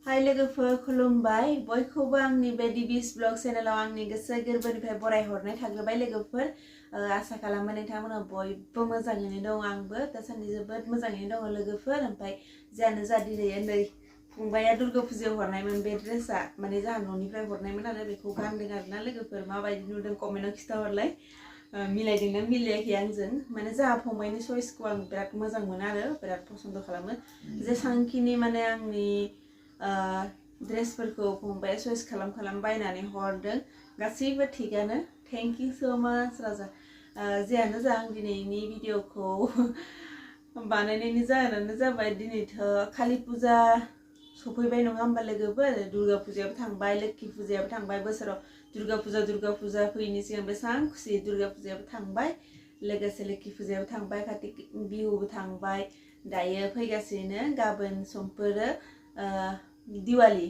हाय लोगोफोर खुलुमबाय बयखौबो आंनि बे डिबिस ब्लग चेनेलाव आंनि गोसो गोरबोनिफ्राय बरायहरनाय थाग्रोबाय लोगोफोर आसा खालामो नोंथांमोना बयबो मोजाङैनो दं आंबो दासान्दि जोबोद मोजाङैनो दङ लोगोफोर ओमफ्राय जियानो जा दिनै नै फंबाया दुर्गा फुजायाव हरनायमोन बे ड्रेसआ माने जोंहा न'निफ्राय हरनायमोन आरो बेखौ गानदों आरोना लोगोफोर माबायदि नुदों कमेन्टआव खिथाहरलाय मिलायदोंना मिलायाखै आंजों माने जोंहा फंबायनि चइसखौ आं बिराद मोजां मोनो आरो बिराद पसन्द खालामो जेसांखिनि माने आंनि ड्रेसफोरखौ फंबाया चइस खालाम बायनानै हरदों गासैबो थिगानो थेंक इउ सो माच राजा जियानो जा आं दिनैनि भिडिअखौ बानायनायनि जाहोनानो जाबाय दिनैथ' कालि फुजा सफैबाय नङा होमबा लोगोफोर दुर्गा फुजायाबो थांबाय लोक्षि फुजायाबो थांबाय बोसोराव दुर्गा फुजा फैयैनि सिगां बेसेबां खुसि दुर्गा फुजायाबो थांबाय लोगोसे लोक्षि फुजायाबो थांबाय कार्तिक बिहुबो थांबाय दायो फैगासिनो गाबोन समफोरो दिवाली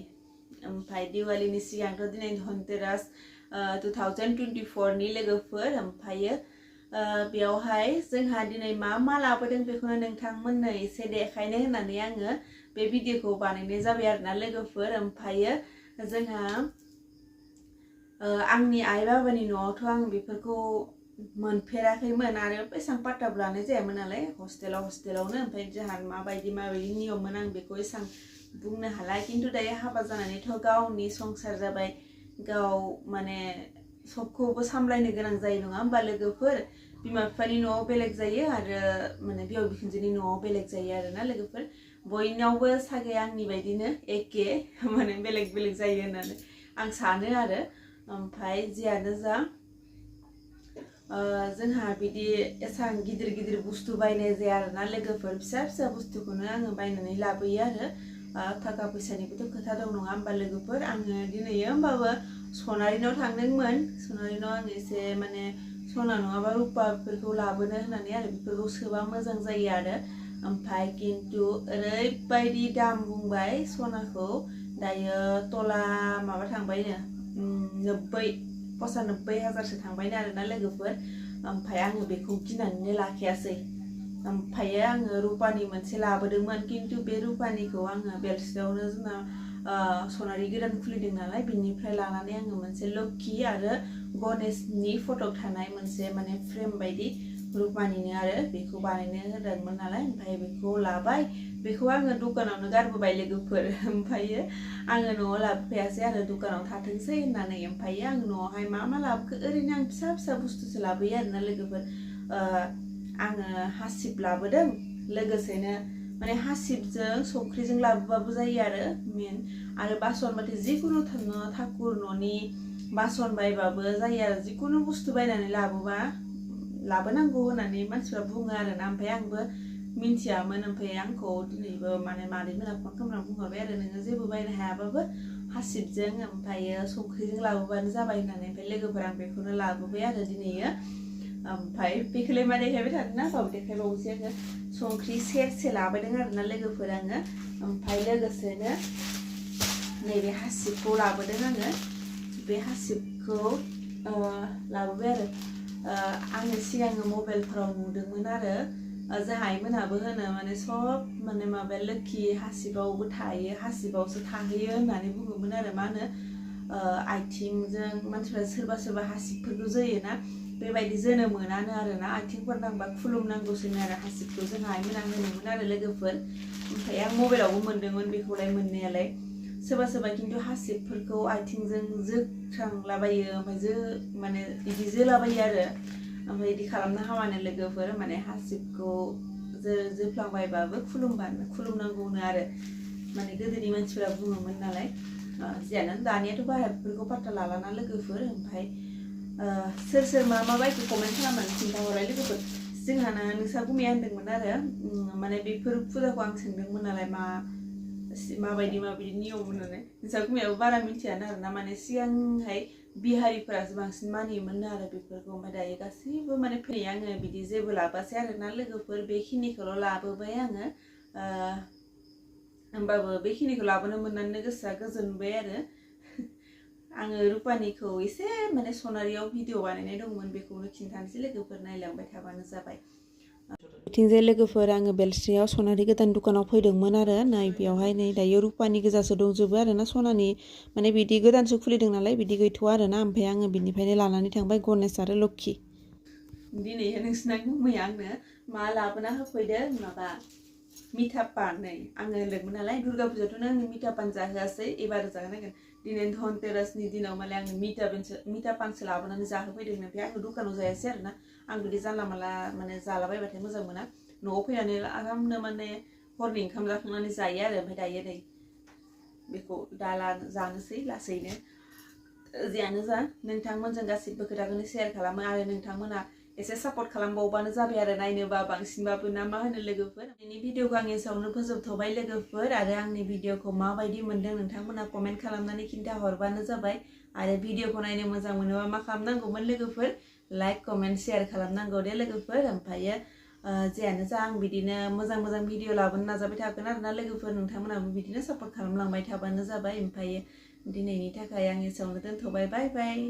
ओमफ्राय दिवालीनि सिगांथ' दिनै धनतेरास 2024 नि लोगोफोर ओमफ्रायो बेयावहाय जोंहा दिनै मा लाबोदों बेखौनो नोंथांमोननो एसे देखायनो होननानै आङो बे भिडिअखौ बानायनाय जाबाय आरोना लोगोफोर ओमफ्रायो जोंहा आंनि आइ बाबानि न'आवथ' आं बेफोरखौ मोनफेराखैमोन आरो बेसेबां पात्ताबो लानाय जायामोन नालाय हस्टेलावनो ओमफ्राय जोंहा माबायदि नियममोन आं बेखौ एसां बुंनो हाला किन्तु दायो हाबा जानानैथ' गावनि संसार जाबाय गाव माने सबखौबो सामलायनो गोनां जायो नङा होमबा लोगोफोर बिमा बिफानि न'आव बेलेग जायो आरो माने बिहाव बिखुनजोनि न'आव बेलेग जायो आरोना लोगोफोर बयनावबो सागे आंनि बायदिनो एखे माने बेलेग जायो होननानै आं सानो आरो ओमफ्राय जियानो जा जोंहा बिदि एसां गिदिर बुस्थु बायनाय जाया आरोना लोगोफोर फिसा बुस्थुखौनो आङो बायनानै लाबोयो आरो थाखा फैसानिबोथ' खोथा दं नङा होमबा लोगोफोर आङो दिनैयो होमबाबो सनारिनाव थांदोंमोन सनारिनाव आं एसे माने सना नङाबा रुपाफोरखौ लाबोनो होननानै आरो बेफोरखौ सोबा मोजां जायो आरो ओमफ्राय किन्तु ओरैबायदि दाम बुंबाय सनाखौ दायो तला माबा थांबायनो 95 हाजारसो थांबायनो आरोना लोगोफोर ओमफ्राय आङो बेखौ गिनानैनो लाखायासै ओमफ्राय आङो रुपानि मोनसे लाबोदोंमोन किन्तु बे रुपानिखौ आङो बेलस्रियावनो जोंना सनारि गोदान खुलिदों नालाय बिनिफ्राय लानानै आङो मोनसे लोक्षि आरो गणेशनि फट' थानाय मोनसे माने फ्रेम बायदि रुपानिनो आरो बेखौ बानायनो होदोंमोन नालाय ओमफ्राय बेखौ लाबाय बेखौ आङो दखानावनो गारबोबाय लोगोफोर ओमफ्रायो आङो न'आव लाबोफायासै आरो दखानाव थाथोंसै होननानै ओमफ्रायो आङो न'आवहाय मा लाबोखो ओरैनो आं फिसा बुस्थुसो लाबोयो आरोना लोगोफोर आङो हासिब लाबोदों लोगोसेनो माने हासिबजों संख्रिजों लाबोबाबो जायो आरो मेन आरो बासन बाथि जिखुनु ठाकुर न'नि बासन बायबाबो जायो आरो जिखुनु बुस्थु बायनानै लाबोनांगौ होननानै मानसिफ्रा बुङो आरोना ओमफ्राय आंबो मिन्थियामोन ओमफ्राय आंखौ दिनैबो माने मादैमोना फन खालामनानै बुंहरबाय आरो नोङो जेबो बायनो हायाबाबो हासिबजों ओमफ्रायो संख्रिजों लाबोबानो जाबाय होननानै ओमफ्राय लोगोफोर आं बेखौनो लाबोबाय आरो दिनैयो ओमफ्राय बेखौलाय मा देखायबाय थादोंना होमबाबो देखायबावनोसै आङो संख्रि सेरसे लाबोदों आरोना लोगोफोर आङो ओमफ्राय लोगोसेनो नैबे हासिबखौ लाबोदों आङो बे हासिबखौ लाबोबाय आरो आङो सिगां मबाइलफोराव नुदोंमोन आरो जोंहा आइमोनाबो होनो माने सब माने माबाया लोक्षि हासिबावबो थायो हासिबावसो थाहैयो होननानै बुङोमोन आरो मा होनो आथिंजों मानसिफ्रा सोरबा हासिबफोरखौ जोयोना बेबायदि जोनो मोनानो आरोना आथिंफोर नांबा खुलुमनांगौसोनो आरो हासिबखौ जोंहा आइमोना होनोमोन आरो लोगोफोर ओमफ्राय आं मबाइलावबो मोन्दोंमोन बेखौलाय मोननायालाय सोरबा किन्तु हासिबफोरखौ आथिंजों जोख्रांलाबायो ओमफ्राय माने बिदि जोलाबायो आरो ओमफ्राय बिदि खालामनो हामानो लोगोफोर माने हासिबखौ जोफ्लांबायबाबो खुलुमनांगौनो आरो माने गोदोनि मानसिफोरा बुङोमोन नालाय जियानो दानियाथ' बारा बेफोरखौ पात्ता लालाना लोगोफोर ओमफ्राय सोर मा बायदि कमेन्ट खालामनानै खिन्थाहरलाय लोगोफोर जोंहाना नोंसा गुमैया होनदोंमोन आरो माने बेफोर फुजाखौ आं सोंदोंमोन नालाय माबायदि नियम होननानै नोंसा गुमैयाबो बारा मिथियानो आरोना माने सिगांहाय बिहारिफोरासो बांसिन मानियोमोन आरो बेफोरखौ ओमफ्राय दायो गासैबो माने फैनाय आङो बिदि जेबो लाबोआसै आरोना लोगोफोर बेखिनिखौल' लाबोबाय आङो होमबाबो बेखिनिखौ लाबोनो मोननानै गोसोआ गोजोनबाय आरो आङो रुपानिखौ एसे माने सनारियाव भिडिअ बानायनाय दंमोन बेखौनो खिन्थानोसै लोगोफोर नायलांबाय थाबानो जाबाय बिथिंजाय लोगोफोर आङो बेलस्रियाव सनारि गोदान दुखानाव फैदोंमोन आरो नै बेयावहाय नै दायो रुपानि गोजासो दंजोबो आरो ना सनानि माने बिदि गोदानसो खुलिदों नालाय बिदि गैथ'आ आरो ना ओमफ्राय आङो बिनिफ्रायनो लानानै थांबाय गणेश आरो लोक्षि दिनैहाय नोंसिना गुमैया आंनो मा लाबोना होफैदों माबा मिठा पान नै आङो होनदोंमोन नालाय दुर्गा फुजायावथ' आंनो मिठा पान जाहोआसै एबार जाहोनांगोन दिनै धनतेरासनि दिनाव माने आंनो मिठा पानसो लाबोनानै जाहोफैदों ओमफ्राय आङो दुखानाव जायासै आरो ना आं बिदि जानला मानला माने जालाबायबाथाय मोजां मोना न'आव फैनानै आरामनो माने हरनि ओंखाम जाखांनानै जायो आरो ओमफ्राय दायो नै बेखौ दा जानोसै लासैनो जियानो जा नोंथांमोनजों गासिबो खोथाखौनो शेयार खालामो आरो नोंथांमोना एसे सापर्ट खालामबावबानो जाबाय आरो नायनोबा बांसिनबाबो ना मा होनो लोगोफोर दिनैनि भिडिअखौ आं एसेयावनो फोजोबथ'बाय लोगोफोर आरो आंनि भिडिअखौ माबायदि मोनदों नोंथांमोना कमेन्ट खालामनानै खिन्थाहरबानो जाबाय आरो भिडिअखौ नायनो मोजां मोनोबा मा खालामनांगौमोन लोगोफोर लाइक कमेन्ट शेयार खालामनांगौ दे लोगोफोर ओमफ्रायो जियानो जा आं बिदिनो मोजां मोजां भिडिअ लाबोनो नाजाबाय थागोन आरोना लोगोफोर नोंथांमोनाबो बिदिनो सापर्ट खालामलांबाय थाबानो जाबाय ओमफ्रायो दिनैनि थाखाय आं एसेयावनो दोनथ'बाय बाय बाय